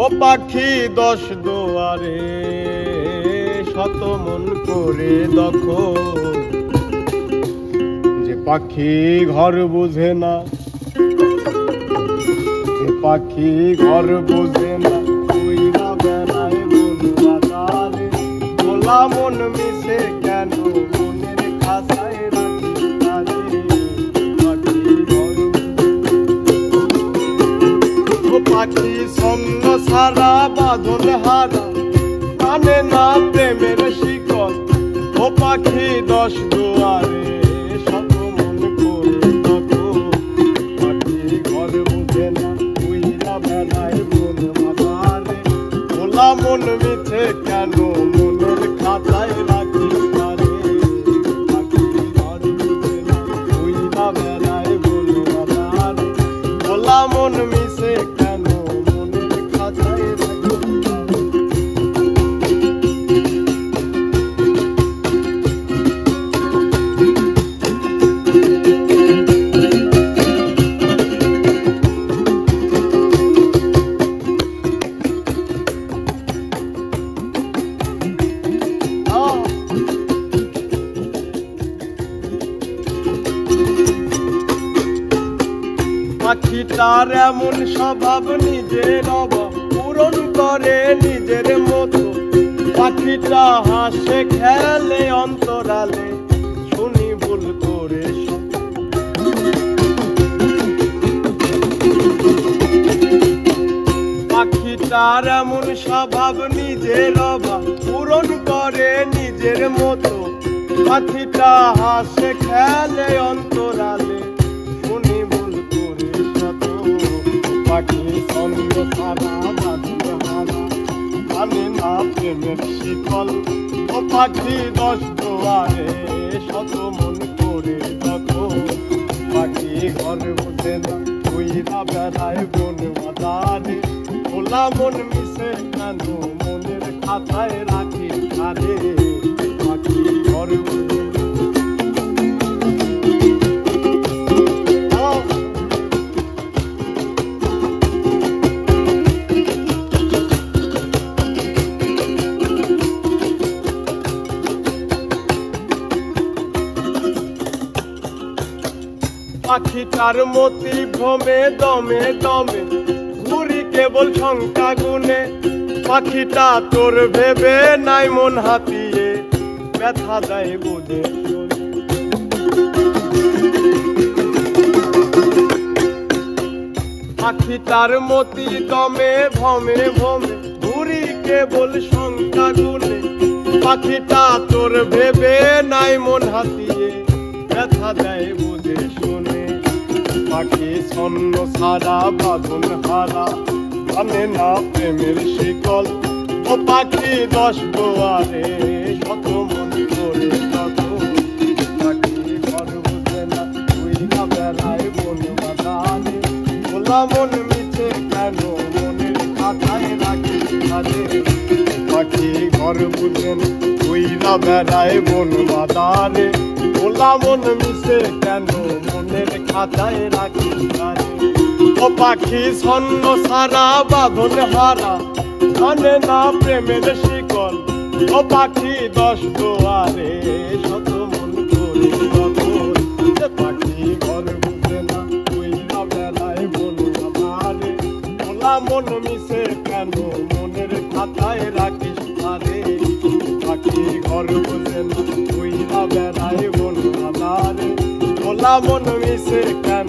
ও পাখি দশ দুয়ারে শত মন করে দখল, যে পাখি ঘর বুঝে না, যে পাখি ঘর বুঝে না, উইরা বেড়ায় মন বাজারে। খোলা মন মিশে কেন মনের খাঁচায় রাখি তারে, পাখি ঘর ও পাখি ছন্ন ছাড়া বাঁধন হারা, কানে না প্রেমের শিকল। ও পাখি দশ দুয়ারে শত মন করে দখল, পাখি ঘর বুঝে না, উইরা বেড়ায় মন বাজারে। খোলা মন মিছে কেন মনের খাঁচায় রাখি তারে, পাখি ঘর বুঝে না, উইরা বেড়ায় মন বাজারে। খোলা মন মিছে কেন মনের খাঁচায় রাখি তারে। পাখিটার এমন স্বভাব নিজের অভাব পূরণ করে নিজের মতো। পাখিটা হাসে খেলে অন্তরালে, শুনি ভুল করে পাখিটার এমন স্বভাব নিজের অভাব পূরণ করে নিজের মতো। পাখিটা হাসে খেলে অন্তরালে, শুনি ভুল করে শত। পাখি ছন্দ ছাড়া বাঁধন হারা, কানে না প্রেমের শিকল। ও পাখি দশ দুয়ারে শত মন করে দখল, পাখি ঘর বুঝে না, উইরা বেড়ায় বন বাজারে। খোলা মন মিশে কেন মনের খাতায় রাখি তারে, পাখি ঘর বুঝে না। পাখিটার মতি ভ্রমে দমে দমে, ঘুরি কেবল সংখ্যা গুনে। পাখিটা তোর ভেবে নাই মন হাতিয়ে, ব্যথা দেয় বুঝে পাখিটার মতি দমে ভমে ভমে, ঘুরি কেবল সংখ্যা গুনে। পাখিটা তোর ভেবে নাই মন হাতিয়ে, ব্যথা দেয় বুঝে শুনে। পাখি ছন্ন ছাড়া বাঁধন হারা, কানে না প্রেমের শিকল। ও পাখি দশ দুয়ারে শত মন করে দখল, পাখি ঘর বুঝে না, উইরা বেড়ায় বন বাজারে। খোলা মন মিছে কেন মনের খাতায় রাখি তারে, পাখি ঘর বুঝে না, উইরা বেড়ায় বন বাজারে। খোলা মন মিশে কেন মনের খাতায় রাখি তারে। ও পাখি ছন্ন ছাড়া বাঁধন হারা, কানে না প্রেমের শিকল। ও পাখি দশ দুয়ারে শত মন করে দখল, পাখি ঘর বুঝে না, উইরা বেড়ায় বন বাজারে। খোলা মন মিশে কেন মনের খাতায় রাখিস তারে, পাখি ঘর বুঝে না, উইরা বেড়ায় বন বাজারে। খোলা মন মিশে কেন